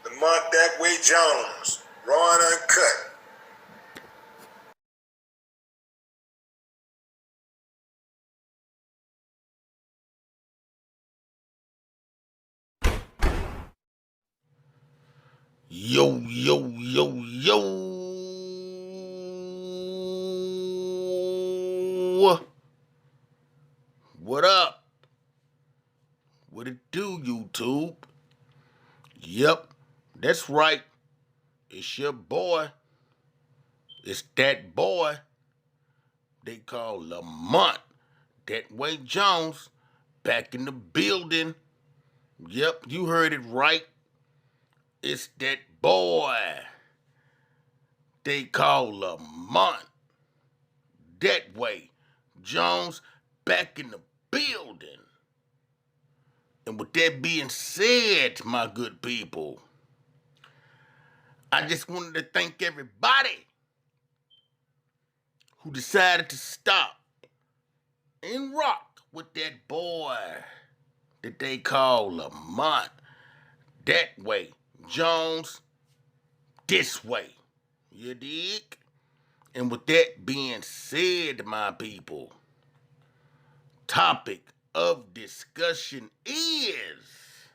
Lamont Datway Jones, raw and uncut. Yo, yo, yo, yo. What up? What it do, YouTube? Yep, that's right. It's your boy. It's that boy they call Lamont. Datway Jones back in the building. Yep, you heard it right. It's that boy they call Lamont. Datway Jones back in the building. And with that being said, my good people, I just wanted to thank everybody who decided to stop and rock with that boy that they call Lamont. Datway Jones, this way. You dig? And with that being said, my people, topic of discussion is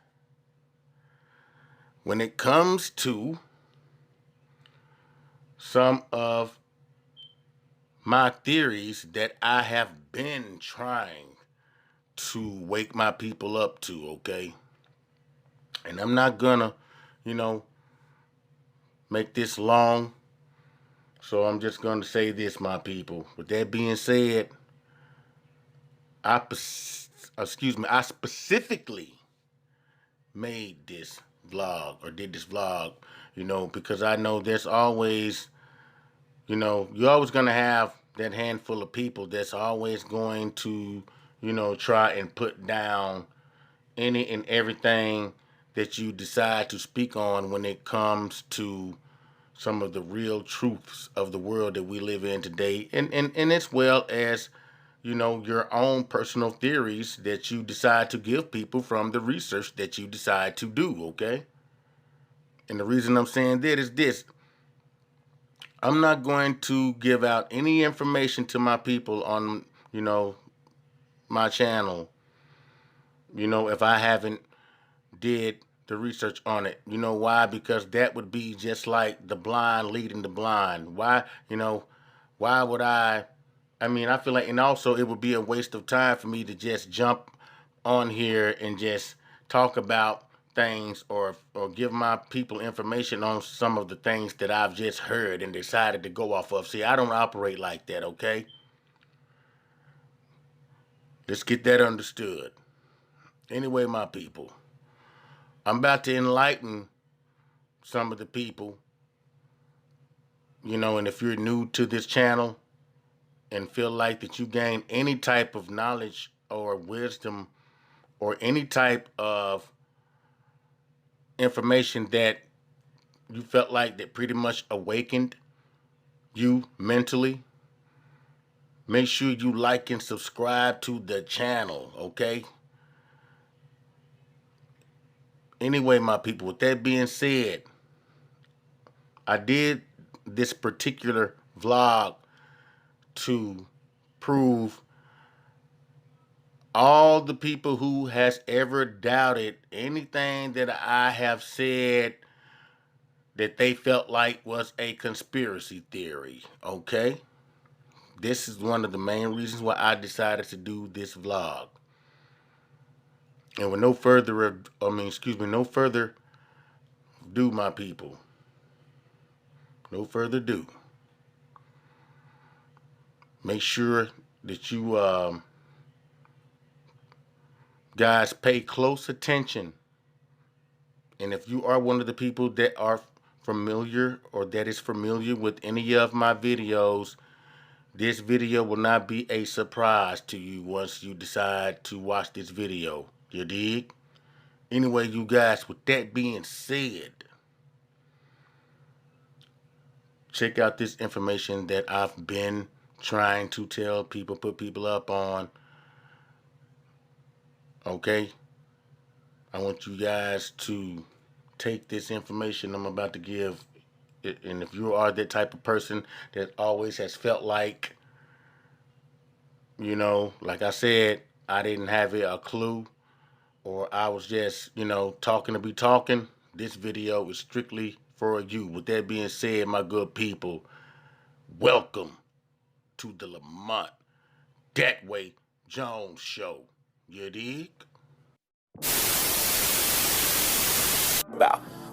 when it comes to some of my theories that I have been trying to wake my people up to, okay? And I'm not gonna, make this long. So I'm just gonna say this, my people. With that being said, I specifically made this vlog or did this vlog, because I know there's always, you're always gonna have that handful of people that's always going to, try and put down any and everything that you decide to speak on when it comes to some of the real truths of the world that we live in today, and as well as your own personal theories that you decide to give people from the research that you decide to do, okay? And the reason I'm saying that is this: I'm not going to give out any information to my people on my channel if I haven't did the research on it. You know why? Because that would be just like the blind leading the blind. Why would I feel like, and also it would be a waste of time for me to just jump on here and just talk about things or give my people information on some of the things that I've just heard and decided to go off of. See, I don't operate like that, okay? Let's get that understood. Anyway, my people, I'm about to enlighten some of the people, and if you're new to this channel and feel like that you gain any type of knowledge or wisdom or any type of information that you felt like that pretty much awakened you mentally, make sure you like and subscribe to the channel, okay? Anyway, my people, with that being said, I did this particular vlog to prove all the people who has ever doubted anything that I have said that they felt like was a conspiracy theory, okay? This is one of the main reasons why I decided to do this vlog. And with no further ado, my people, no further ado, make sure that you guys pay close attention. And if you are one of the people that are familiar or that is familiar with any of my videos, this video will not be a surprise to you once you decide to watch this video. You dig? Anyway, you guys, with that being said, check out this information that I've been trying to tell people, put people up on. Okay? I want you guys to take this information I'm about to give, and if you are that type of person that always has felt like, like I said, I didn't have a clue, or I was just, talking to be talking, this video is strictly for you. With that being said, my good people, welcome to the Lamont Datway Jones Show. You dig?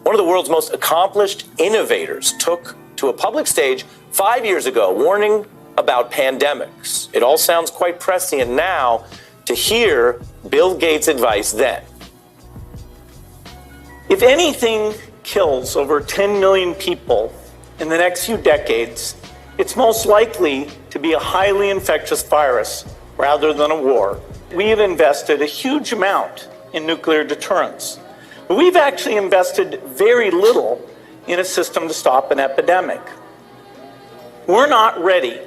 One of the world's most accomplished innovators took to a public stage 5 years ago, warning about pandemics. It all sounds quite prescient now to hear Bill Gates' advice then. If anything kills over 10 million people in the next few decades, it's most likely to be a highly infectious virus rather than a war. We have invested a huge amount in nuclear deterrence, but we've actually invested very little in a system to stop an epidemic. We're not ready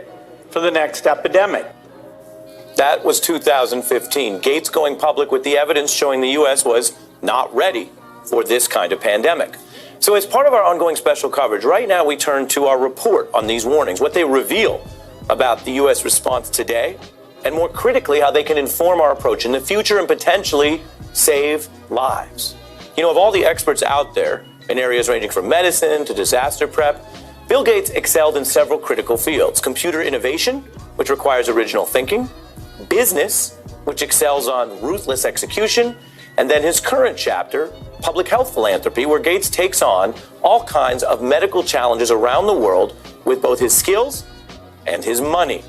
for the next epidemic. That was 2015. Gates going public with the evidence showing the U.S. was not ready for this kind of pandemic. So as part of our ongoing special coverage, right now we turn to our report on these warnings, what they reveal about the U.S. response today, and more critically, how they can inform our approach in the future and potentially save lives. Of all the experts out there in areas ranging from medicine to disaster prep, Bill Gates excelled in several critical fields: computer innovation, which requires original thinking; business, which excels on ruthless execution; and then his current chapter, public health philanthropy, where Gates takes on all kinds of medical challenges around the world with both his skills and his money.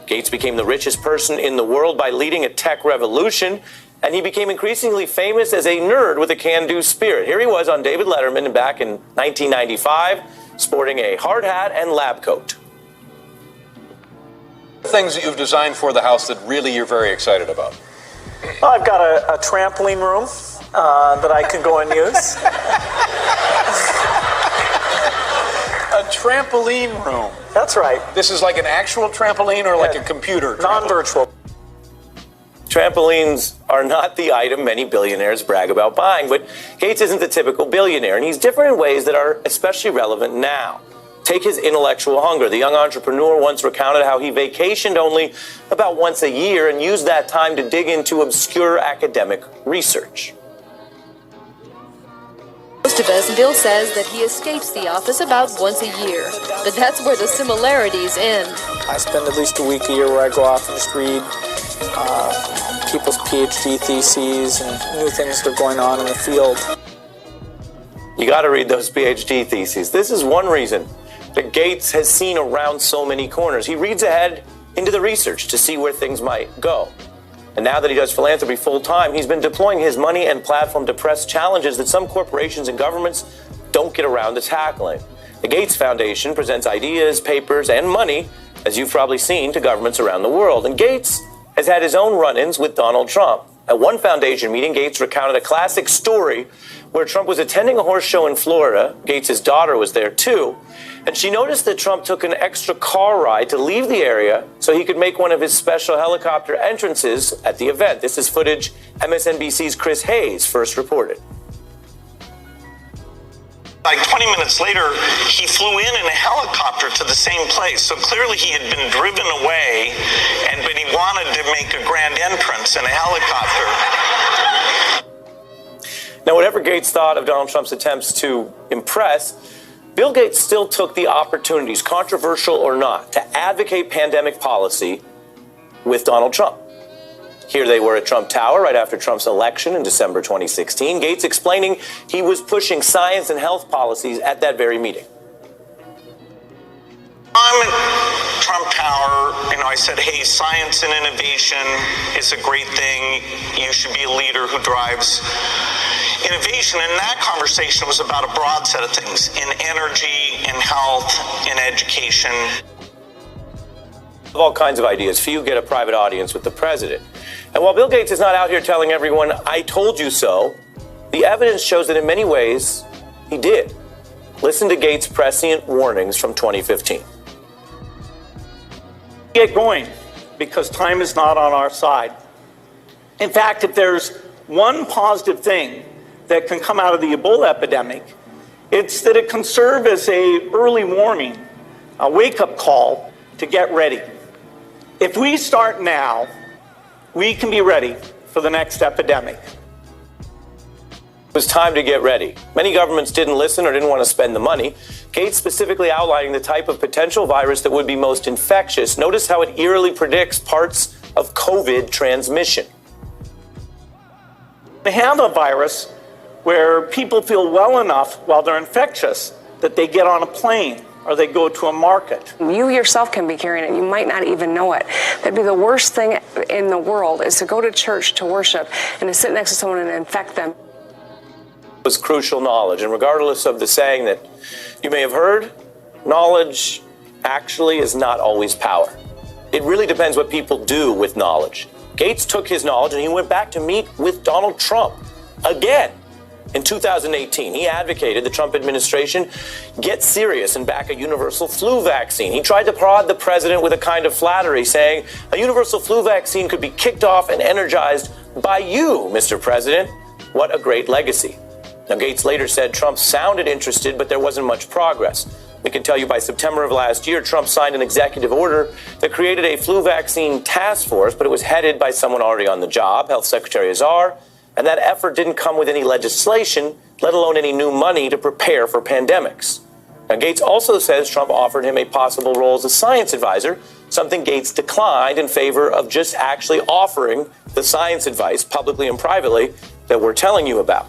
Gates became the richest person in the world by leading a tech revolution, and he became increasingly famous as a nerd with a can-do spirit. Here he was on David Letterman back in 1995, sporting a hard hat and lab coat. Things that you've designed for the house that really you're very excited about? Well, I've got a trampoline room that I can go and use. A trampoline room. That's right. This is like an actual trampoline or like a computer trampoline? Non-virtual. Trampolines are not the item many billionaires brag about buying, but Gates isn't the typical billionaire, and he's different in ways that are especially relevant now. Take his intellectual hunger. The young entrepreneur once recounted how he vacationed only about once a year and used that time to dig into obscure academic research. Most of us, Bill says that he escapes the office about once a year, but that's where the similarities end. I spend at least a week a year where I go off and just read people's PhD theses and new things that are going on in the field. You got to read those PhD theses. This is one reason that Gates has seen around so many corners. He reads ahead into the research to see where things might go. And now that he does philanthropy full time, he's been deploying his money and platform to press challenges that some corporations and governments don't get around to tackling. The Gates Foundation presents ideas, papers, and money, as you've probably seen, to governments around the world. And Gates has had his own run-ins with Donald Trump. At one foundation meeting, Gates recounted a classic story where Trump was attending a horse show in Florida. Gates' daughter was there too. And she noticed that Trump took an extra car ride to leave the area so he could make one of his special helicopter entrances at the event. This is footage MSNBC's Chris Hayes first reported. Like 20 minutes later, he flew in a helicopter to the same place. So clearly he had been driven away, but he wanted to make a grand entrance in a helicopter. Now, whatever Gates thought of Donald Trump's attempts to impress, Bill Gates still took the opportunities, controversial or not, to advocate pandemic policy with Donald Trump. Here they were at Trump Tower right after Trump's election in December 2016. Gates explaining he was pushing science and health policies at that very meeting. I'm at Trump Tower, I said, hey, science and innovation is a great thing. You should be a leader who drives innovation. And that conversation was about a broad set of things in energy, in health, in education. All kinds of ideas. Few get a private audience with the president. And while Bill Gates is not out here telling everyone, I told you so, the evidence shows that in many ways, he did. Listen to Gates' prescient warnings from 2015. Get going, because time is not on our side. In fact, if there's one positive thing that can come out of the Ebola epidemic. It's that it can serve as an early warning, a wake-up call to get ready. If we start now, we can be ready for the next epidemic. It was time to get ready. Many governments didn't listen or didn't want to spend the money. Gates specifically outlining the type of potential virus that would be most infectious. Notice how it eerily predicts parts of COVID transmission. They have a virus where people feel well enough while they're infectious that they get on a plane or they go to a market. You yourself can be carrying it. You might not even know it. That'd be the worst thing in the world, is to go to church to worship and to sit next to someone and infect them. Was crucial knowledge, and regardless of the saying that you may have heard, knowledge actually is not always power. It really depends what people do with knowledge. Gates took his knowledge and he went back to meet with Donald Trump again. In 2018, he advocated the Trump administration get serious and back a universal flu vaccine. He tried to prod the president with a kind of flattery, saying a universal flu vaccine could be kicked off and energized by you, Mr. President. What a great legacy. Now, Gates later said Trump sounded interested, but there wasn't much progress. We can tell you by September of last year, Trump signed an executive order that created a flu vaccine task force, but it was headed by someone already on the job, Health Secretary Azar, and that effort didn't come with any legislation, let alone any new money to prepare for pandemics. Now, Gates also says Trump offered him a possible role as a science advisor, something Gates declined in favor of just actually offering the science advice publicly and privately that we're telling you about.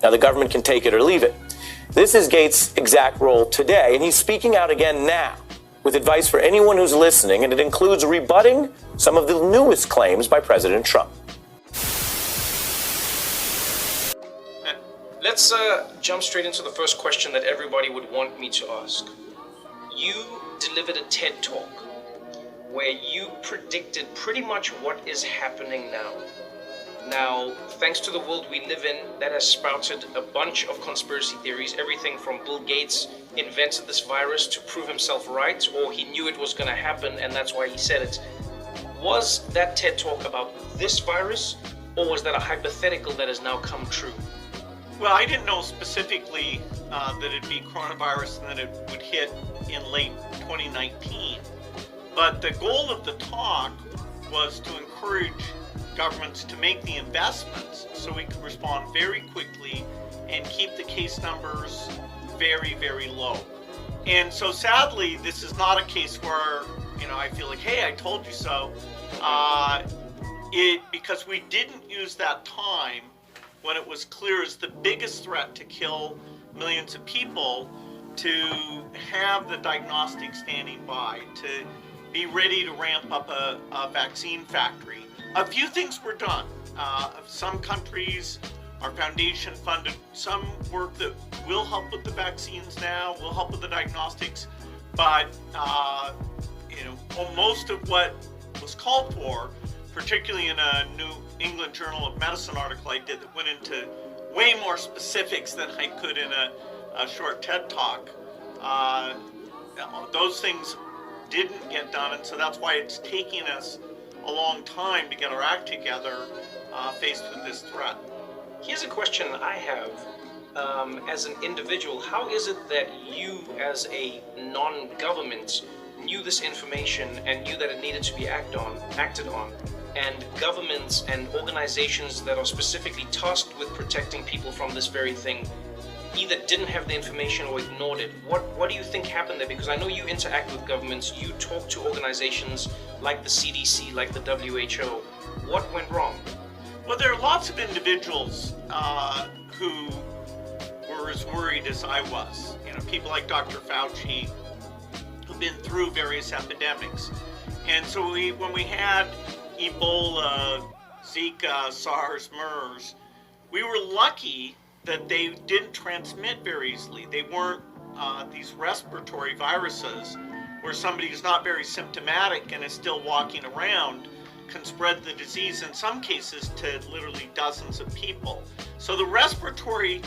Now, the government can take it or leave it. This is Gates' exact role today, and he's speaking out again now with advice for anyone who's listening, and it includes rebutting some of the newest claims by President Trump. Let's jump straight into the first question that everybody would want me to ask. You delivered a TED Talk where you predicted pretty much what is happening now. Now, thanks to the world we live in, that has sprouted a bunch of conspiracy theories, everything from Bill Gates invented this virus to prove himself right, or he knew it was going to happen and that's why he said it. Was that TED Talk about this virus, or was that a hypothetical that has now come true? Well, I didn't know specifically that it'd be coronavirus and that it would hit in late 2019. But the goal of the talk was to encourage governments to make the investments so we could respond very quickly and keep the case numbers very, very low. And so sadly, this is not a case where, I feel like, hey, I told you so. Because we didn't use that time when it was clear as the biggest threat to kill millions of people, to have the diagnostic standing by, to be ready to ramp up a vaccine factory. A few things were done. Some countries, our foundation funded some work that will help with the vaccines now, will help with the diagnostics, but most of what was called for, particularly in a New England Journal of Medicine article I did that went into way more specifics than I could in a short TED Talk, those things didn't get done, and so that's why it's taking us a long time to get our act together faced with this threat. Here's a question I have as an individual. How is it that you, as a non-government, knew this information and knew that it needed to be acted on, and governments and organizations that are specifically tasked with protecting people from this very thing either didn't have the information or ignored it? What do you think happened there? Because I know you interact with governments, you talk to organizations like the CDC, like the WHO. What went wrong? Well, there are lots of individuals who were as worried as I was. People like Dr. Fauci, who've been through various epidemics. And so when we had Ebola, Zika, SARS, MERS, we were lucky that they didn't transmit very easily. They weren't these respiratory viruses where somebody who's not very symptomatic and is still walking around can spread the disease in some cases to literally dozens of people. So the respiratory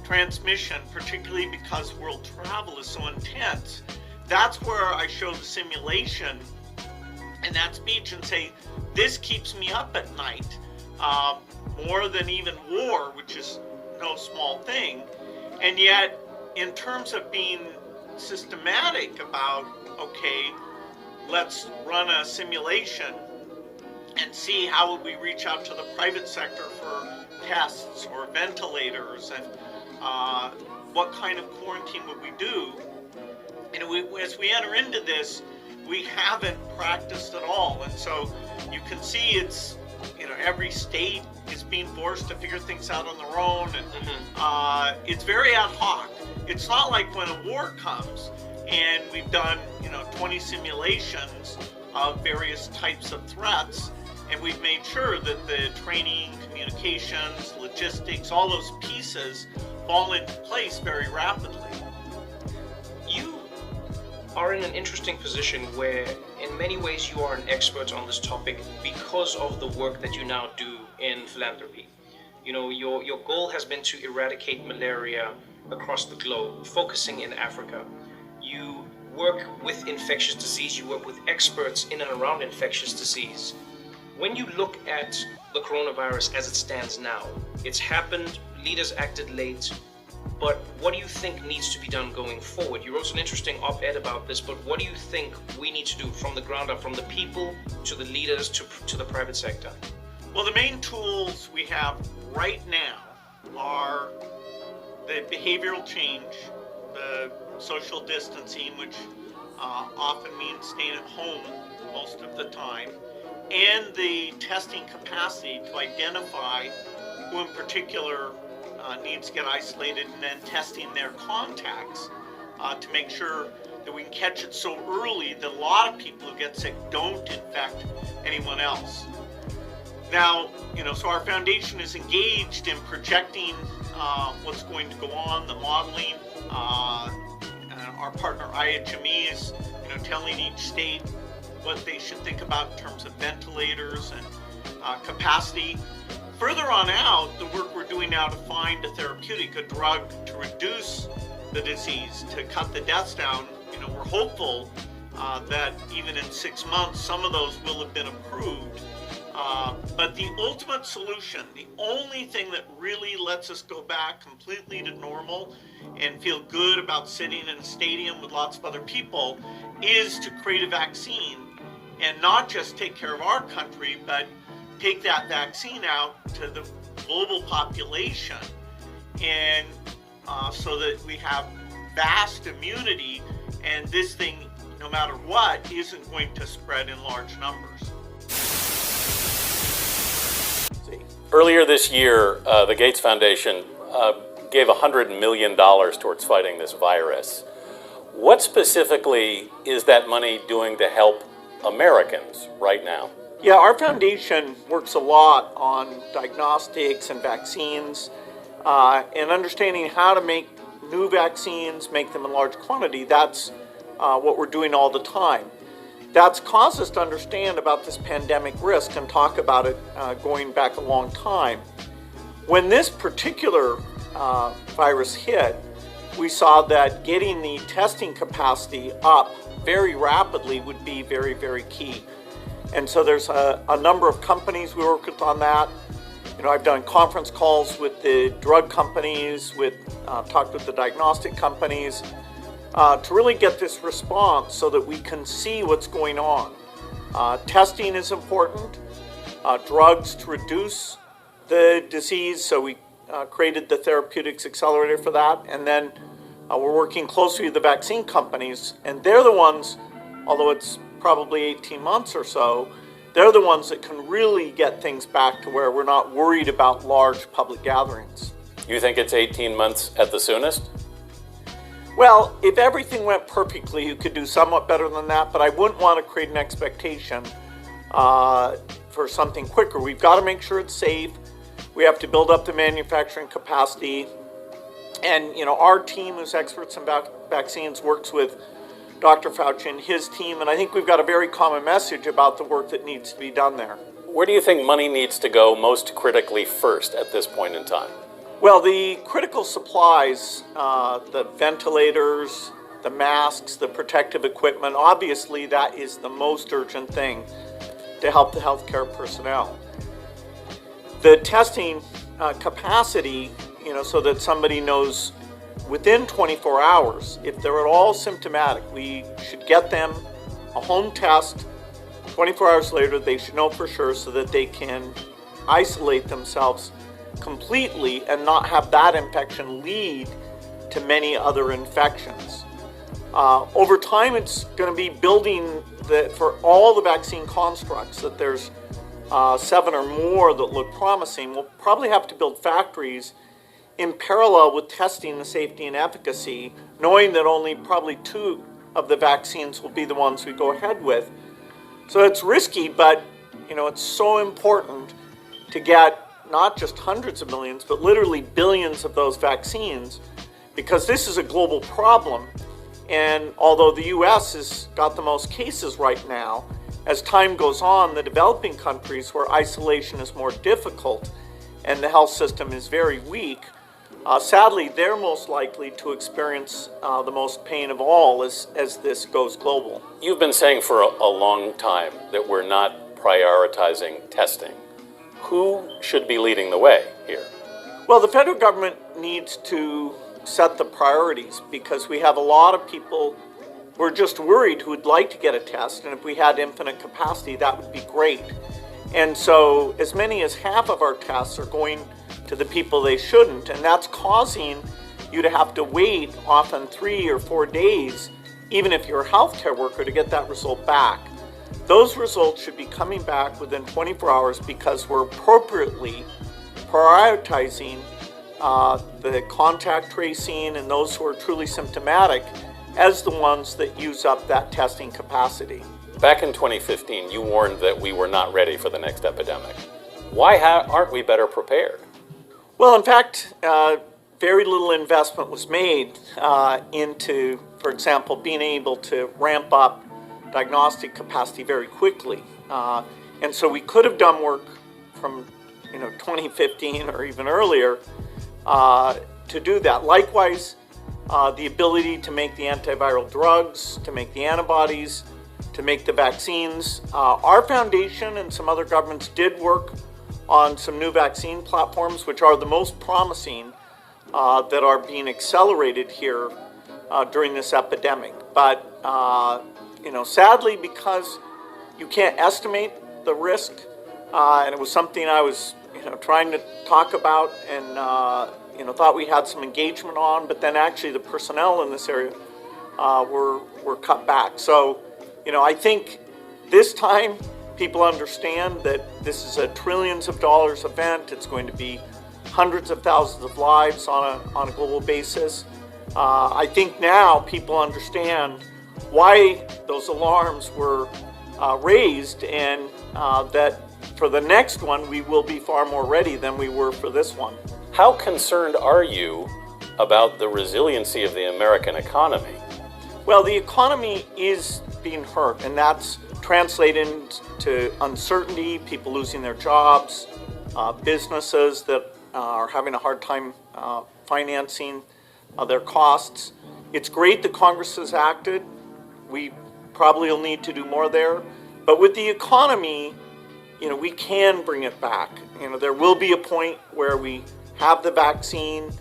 transmission, particularly because world travel is so intense, that's where I show the simulation in that speech and say, this keeps me up at night more than even war, which is no small thing. And yet, in terms of being systematic about, okay, let's run a simulation and see how would we reach out to the private sector for tests or ventilators, and what kind of quarantine would we do? And as we enter into this, we haven't practiced at all. And so you can see it's, every state is being forced to figure things out on their own. And it's very ad hoc. It's not like when a war comes and we've done, 20 simulations of various types of threats, and we've made sure that the training, communications, logistics, all those pieces fall into place very rapidly. You are in an interesting position where in many ways you are an expert on this topic because of the work that you now do in philanthropy. Your goal has been to eradicate malaria across the globe, focusing in Africa. You work with infectious disease, you work with experts in and around infectious disease. When you look at the coronavirus as it stands now, it's happened, leaders acted late, but what do you think needs to be done going forward? You wrote an interesting op-ed about this, but what do you think we need to do from the ground up, from the people to the leaders to the private sector? Well, the main tools we have right now are the behavioral change, the social distancing, which often means staying at home most of the time, and the testing capacity to identify who in particular needs to get isolated, and then testing their contacts to make sure that we can catch it so early that a lot of people who get sick don't infect anyone else. Now, so our foundation is engaged in projecting what's going to go on, the modeling. Our partner IHME is, telling each state what they should think about in terms of ventilators and capacity. Further on out, the work we're doing now to find a therapeutic, a drug to reduce the disease, to cut the deaths down. We're hopeful that even in 6 months, some of those will have been approved. But the ultimate solution, the only thing that really lets us go back completely to normal and feel good about sitting in a stadium with lots of other people, is to create a vaccine and not just take care of our country, but take that vaccine out to the global population, and so that we have vast immunity, and this thing, no matter what, isn't going to spread in large numbers. Earlier this year, the Gates Foundation gave $100 million towards fighting this virus. What specifically is that money doing to help Americans right now? Yeah, our foundation works a lot on diagnostics and vaccines, and understanding how to make new vaccines, make them in large quantity. That's what we're doing all the time. That's caused us to understand about this pandemic risk and talk about it going back a long time. When this particular virus hit, we saw that getting the testing capacity up very rapidly would be very, very key. And so there's a number of companies we work with on that. I've done conference calls with the drug companies, talked with the diagnostic companies, to really get this response so that we can see what's going on. Testing is important, drugs to reduce the disease, so we created the therapeutics accelerator for that, and then we're working closely with the vaccine companies, and they're the ones, although it's probably 18 months or so, they're the ones that can really get things back to where we're not worried about large public gatherings. You think it's 18 months at the soonest? Well, if everything went perfectly, you could do somewhat better than that, but I wouldn't want to create an expectation for something quicker. We've got to make sure it's safe. We have to build up the manufacturing capacity. And, our team, who's experts in vaccines, works with Dr. Fauci and his team, and I think we've got a very common message about the work that needs to be done there. Where do you think money needs to go most critically first at this point in time? Well, the critical supplies, the ventilators, the masks, the protective equipment, obviously that is the most urgent thing to help the healthcare personnel. The testing capacity so that somebody knows within 24 hours, if they're at all symptomatic, we should get them a home test. 24 hours later, they should know for sure so that they can isolate themselves completely and not have that infection lead to many other infections. Over time, it's going to be building for all the vaccine constructs that there's 7 or more that look promising. We'll probably have to build factories in parallel with testing the safety and efficacy, knowing that only probably 2 of the vaccines will be the ones we go ahead with. So it's risky, but it's so important to get not just hundreds of millions, but literally billions of those vaccines, because this is a global problem. And although the US has got the most cases right now, as time goes on, the developing countries where isolation is more difficult and the health system is very weak, sadly, they're most likely to experience the most pain of all as this goes global. You've been saying for a long time that we're not prioritizing testing. Who should be leading the way here? Well, the federal government needs to set the priorities, because we have a lot of people who are just worried who would like to get a test, and if we had infinite capacity, that would be great. And so as many as half of our tests are going to the people they shouldn't, and that's causing you to have to wait often 3 or 4 days, even if you're a healthcare worker, to get that result back. Those results should be coming back within 24 hours because we're appropriately prioritizing the contact tracing and those who are truly symptomatic as the ones that use up that testing capacity. Back in 2015, you warned that we were not ready for the next epidemic. Why aren't we better prepared? Well, in fact, very little investment was made into, for example, being able to ramp up diagnostic capacity very quickly. And so we could have done work from 2015 or even earlier to do that. Likewise, the ability to make the antiviral drugs, to make the antibodies, to make the vaccines. Our foundation and some other governments did work on some new vaccine platforms, which are the most promising that are being accelerated here during this epidemic. But, sadly, because you can't estimate the risk, and it was something I was, trying to talk about and, thought we had some engagement on, but then actually the personnel in this area were cut back. So, I think this time people understand that this is a trillions of dollars event. It's going to be hundreds of thousands of lives on a global basis. I think now people understand why those alarms were raised, and that for the next one we will be far more ready than we were for this one. How concerned are you about the resiliency of the American economy? Well, the economy is being hurt, and that's translated to uncertainty, people losing their jobs, businesses that are having a hard time financing their costs. It's great that Congress has acted. We probably will need to do more there. But with the economy, we can bring it back. There will be a point where we have the vaccine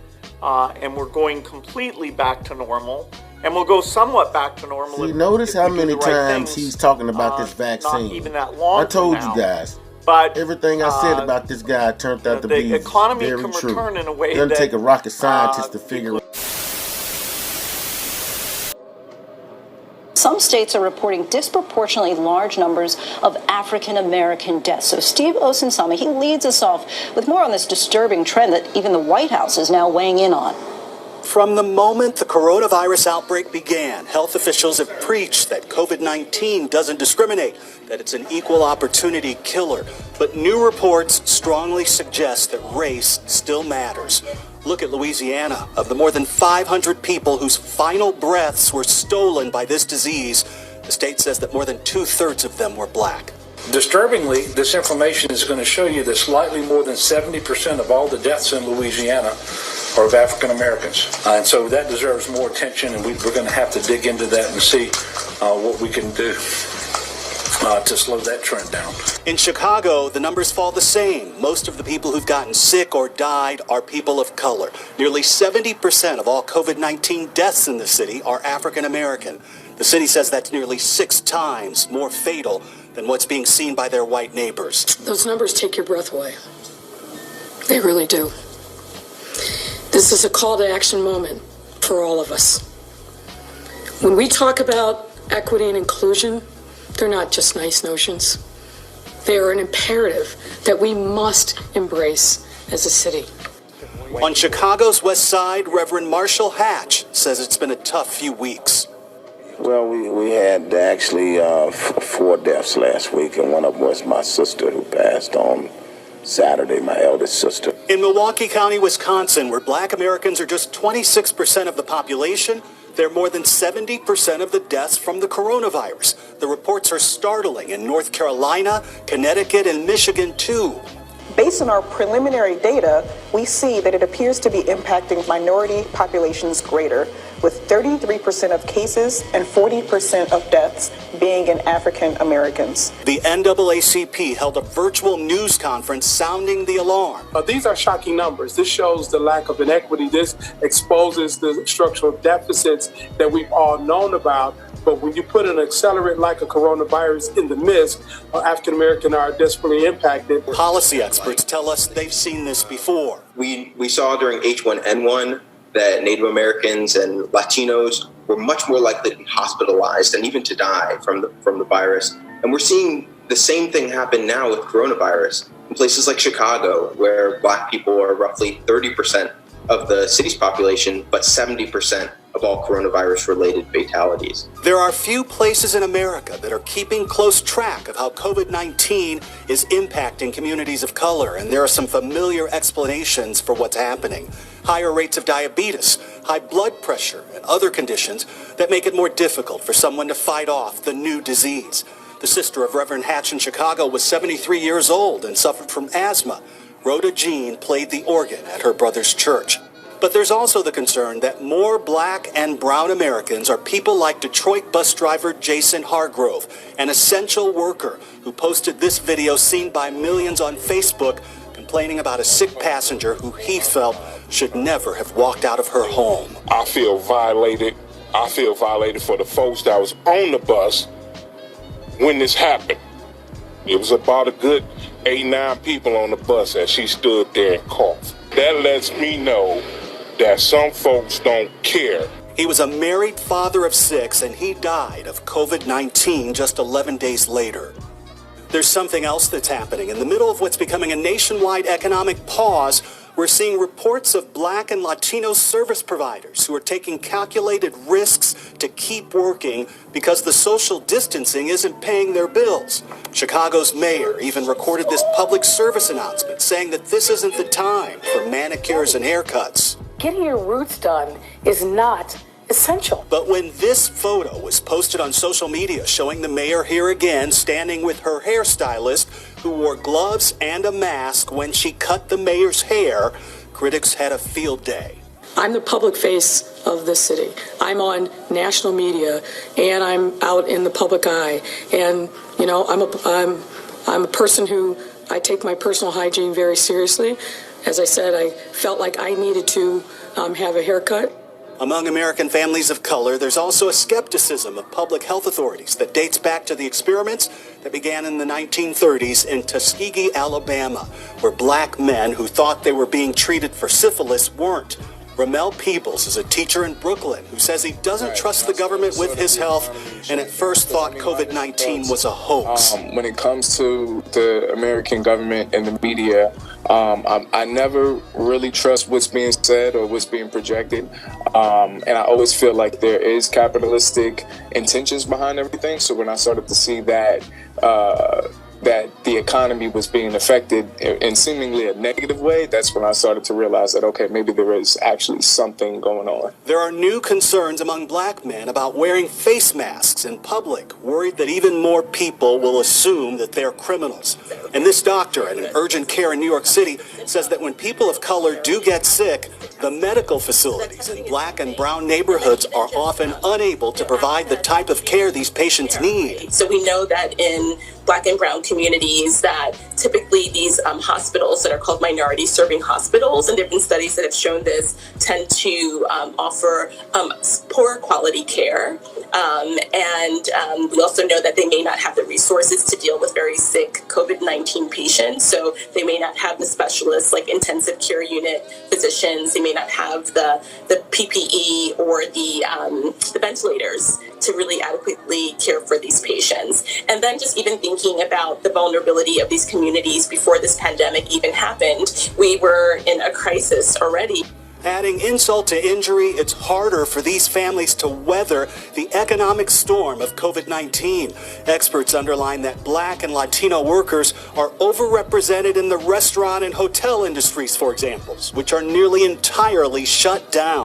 and we're going completely back to normal. And we'll go somewhat back to normal. See, notice how many times he's talking about this vaccine. Not even that long. I told you guys. But everything I said about this guy turned out to be the economy very can true. return in a way It doesn't that take a rocket scientist to figure it. Some states are reporting disproportionately large numbers of African American deaths. So Steve Osinsami, he leads us off with more on this disturbing trend that even the White House is now weighing in on. From the moment the coronavirus outbreak began, health officials have preached that COVID-19 doesn't discriminate, that it's an equal opportunity killer. But new reports strongly suggest that race still matters. Look at Louisiana. Of the more than 500 people whose final breaths were stolen by this disease, the state says that more than 2/3 of them were black. Disturbingly, this information is going to show you that slightly more than 70% of all the deaths in Louisiana are of African Americans. And so that deserves more attention, and we're going to have to dig into that and see what we can do. to slow that trend down. In Chicago, the numbers fall the same. Most of the people who've gotten sick or died are people of color. Nearly 70% of all COVID-19 deaths in the city are African American. The city says that's nearly 6 times more fatal than what's being seen by their white neighbors. Those numbers take your breath away. They really do. This is a call to action moment for all of us. When we talk about equity and inclusion, they're not just nice notions. They are an imperative that we must embrace as a city. On Chicago's West Side, Reverend Marshall Hatch says it's been a tough few weeks. Well, we had actually 4 deaths last week, and one of them was my sister who passed on Saturday, my eldest sister. In Milwaukee County, Wisconsin, where black Americans are just 26% of the population, they're more than 70% of the deaths from the coronavirus. The reports are startling in North Carolina, Connecticut, and Michigan, too. Based on our preliminary data, we see that it appears to be impacting minority populations greater, with 33% of cases and 40% of deaths being in African Americans. The NAACP held a virtual news conference sounding the alarm. These are shocking numbers. This shows the lack of inequity. This exposes the structural deficits that we've all known about. But when you put an accelerant like a coronavirus in the midst, African Americans are desperately impacted. Policy experts tell us they've seen this before. We saw during H1N1 that Native Americans and Latinos were much more likely to be hospitalized and even to die from the virus. And we're seeing the same thing happen now with coronavirus in places like Chicago, where Black people are roughly 30% of the city's population, but 70% of all coronavirus-related fatalities. There are few places in America that are keeping close track of how COVID-19 is impacting communities of color, and there are some familiar explanations for what's happening. Higher rates of diabetes, high blood pressure, and other conditions that make it more difficult for someone to fight off the new disease. The sister of Reverend Hatch in Chicago was 73 years old and suffered from asthma. Rhoda Jean played the organ at her brother's church. But there's also the concern that more black and brown Americans are people like Detroit bus driver Jason Hargrove, an essential worker who posted this video seen by millions on Facebook, complaining about a sick passenger who he felt should never have walked out of her home. I feel violated. I feel violated for the folks that was on the bus when this happened. It was about a good 8-9 people on the bus as she stood there and coughed. That lets me know that some folks don't care. He was a married father of 6, and he died of COVID-19 just 11 days later. There's something else that's happening. In the middle of what's becoming a nationwide economic pause, we're seeing reports of Black and Latino service providers who are taking calculated risks to keep working because the social distancing isn't paying their bills. Chicago's mayor even recorded this public service announcement saying that this isn't the time for manicures and haircuts. Getting your roots done is not essential. But when this photo was posted on social media showing the mayor here again standing with her hairstylist who wore gloves and a mask when she cut the mayor's hair, critics had a field day. I'm the public face of this city. I'm on national media and I'm out in the public eye. And, you know, I'm a person who, I take my personal hygiene very seriously. As I said, I felt like I needed to have a haircut. Among American families of color, there's also a skepticism of public health authorities that dates back to the experiments that began in the 1930s in Tuskegee, Alabama, where black men who thought they were being treated for syphilis weren't. Ramel Peebles is a teacher in Brooklyn who says he doesn't trust the government with his health and at first thought COVID-19 was a hoax. When it comes to the American government and the media, I never really trust what's being said or what's being projected. And I always feel like there is capitalistic intentions behind everything. So when I started to see that that the economy was being affected in seemingly a negative way, that's when I started to realize that, okay, maybe there is actually something going on. There are new concerns among black men about wearing face masks in public, worried that even more people will assume that they're criminals. And this doctor at an urgent care in New York City says that when people of color do get sick, the medical facilities in black and brown neighborhoods are often unable to provide the type of care these patients need. So we know that in black and brown communities that typically these hospitals that are called minority serving hospitals, and there have been studies that have shown this, tend to offer poor quality care. We also know that they may not have the resources to deal with very sick COVID-19 patients. So they may not have the specialists like intensive care unit physicians. They may not have the PPE or the ventilators to really adequately care for these patients. And then just even thinking about the vulnerability of these communities before this pandemic even happened, we were in a crisis already. Adding insult to injury, it's harder for these families to weather the economic storm of COVID-19. Experts underline that black and Latino workers are overrepresented in the restaurant and hotel industries, for example, which are nearly entirely shut down.